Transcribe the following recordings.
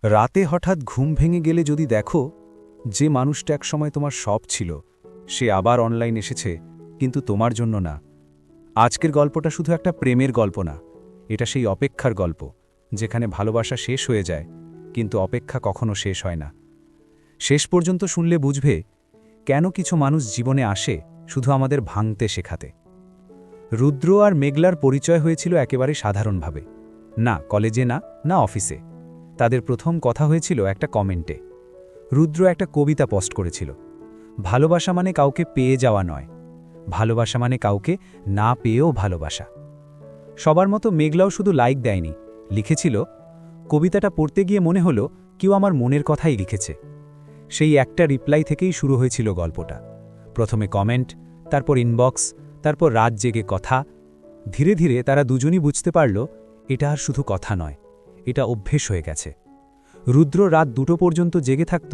রাতে হঠাৎ ঘুম ভেঙে গেলে যদি দেখো যে মানুষটা একসময় তোমার সব ছিল সে আবার অনলাইন এসেছে, কিন্তু তোমার জন্য না। আজকের গল্পটা শুধু একটা প্রেমের গল্প না, এটা সেই অপেক্ষার গল্প, যেখানে ভালোবাসা শেষ হয়ে যায় কিন্তু অপেক্ষা কখনো শেষ হয় না। শেষ পর্যন্ত শুনলে বুঝবে কেন কিছু মানুষ জীবনে আসে শুধু আমাদের ভাঙতে শেখাতে। রুদ্র আর মেঘলার পরিচয় হয়েছিল একেবারে সাধারণভাবে, না কলেজে, না অফিসে। তাদের প্রথম কথা হয়েছিল একটা কমেন্টে। রুদ্র একটা কবিতা পোস্ট করেছিল, ভালোবাসা মানে কাউকে পেয়ে যাওয়া নয়, ভালোবাসা মানে কাউকে না পেয়েও ভালোবাসা। সবার মতো মেঘলাও শুধু লাইক দেয়নি, লিখেছিল, কবিতাটা পড়তে গিয়ে মনে হলো কেউ আমার মনের কথাই লিখেছে। সেই একটা রিপ্লাই থেকেই শুরু হয়েছিল গল্পটা। প্রথমে কমেন্ট, তারপর ইনবক্স, তারপর রাত জেগে কথা। ধীরে ধীরে তারা দুজনই বুঝতে পারল এটা আর শুধু কথা নয়, এটা অভ্যেস হয়ে গেছে। রুদ্র রাত 2টো পর্যন্ত জেগে থাকত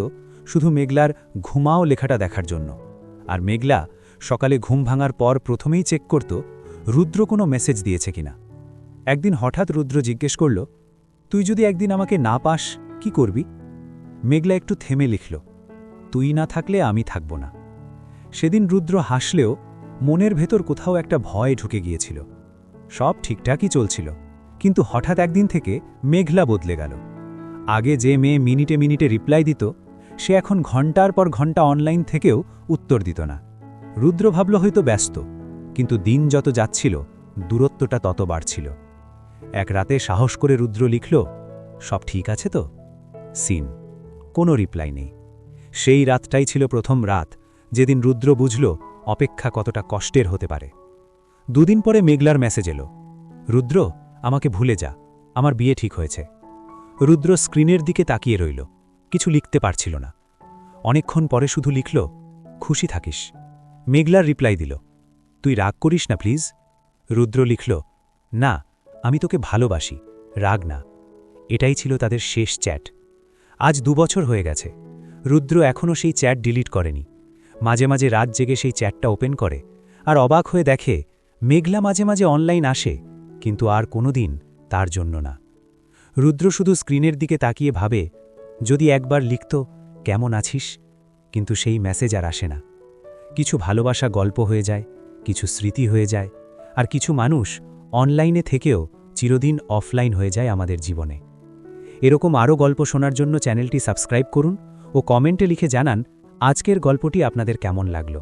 শুধু মেঘলার ঘুমাও লেখাটা দেখার জন্য, আর মেঘলা সকালে ঘুম ভাঙার পর প্রথমেই চেক করত রুদ্র কোনো মেসেজ দিয়েছে কিনা। একদিন হঠাৎ রুদ্র জিজ্ঞেস করল, তুই যদি একদিন আমাকে না পাস কি করবি? মেঘলা একটু থেমে লিখল, তুই না থাকলে আমি থাকব না। সেদিন রুদ্র হাসলেও মনের ভেতর কোথাও একটা ভয় ঢুকে গিয়েছিল। সব ঠিকঠাকই চলছিল, কিন্তু হঠাৎ একদিন থেকে মেঘলা বদলে গেল। আগে যে মেয়ে মিনিটে মিনিটে রিপ্লাই দিত, সে এখন ঘণ্টার পর ঘণ্টা অনলাইন থেকেও উত্তর দিত না। রুদ্র ভাবল হয়তো ব্যস্ত, কিন্তু দিন যত যাচ্ছিল দূরত্বটা তত বাড়ছিল। এক রাতে সাহস করে রুদ্র লিখল, সব ঠিক আছে তো? সিন, কোনো রিপ্লাই নেই। সেই রাতটাই ছিল প্রথম রাত যেদিন রুদ্র বুঝল অপেক্ষা কতটা কষ্টের হতে পারে। 2 দিন পরে মেঘলার মেসেজ এলো, রুদ্র আমাকে ভুলে যা, আমার বিয়ে ঠিক হয়েছে। রুদ্র স্ক্রিনের দিকে তাকিয়ে রইল, কিছু লিখতে পারছিল না। অনেকক্ষণ পরে শুধু লিখল, খুশি থাকিস। মেঘলার রিপ্লাই দিল, তুই রাগ করিস না প্লিজ। রুদ্র লিখল, না, আমি তোকে ভালোবাসি, রাগ না। এটাই ছিল তাদের শেষ চ্যাট। আজ 2 বছর হয়ে গেছে। রুদ্র এখনও সেই চ্যাট ডিলিট করেনি। মাঝে মাঝে রাত জেগে সেই চ্যাটটা ওপেন করে আর অবাক হয়ে দেখে মেঘলা মাঝে মাঝে অনলাইন আসে, কিন্তু আর কোনোদিন তার জন্য না। রুদ্র শুধু স্ক্রিনের দিকে তাকিয়ে ভাবে, যদি একবার লিখত কেমন আছিস, কিন্তু সেই মেসেজ আর আসে না। কিছু ভালোবাসা গল্প হয়ে যায়, কিছু স্মৃতি হয়ে যায়, আর কিছু মানুষ অনলাইনে থেকেও চিরদিন অফলাইন হয়ে যায় আমাদের জীবনে। এরকম আরও গল্প শোনার জন্য চ্যানেলটি সাবস্ক্রাইব করুন ও কমেন্টে লিখে জানান আজকের গল্পটি আপনাদের কেমন লাগলো।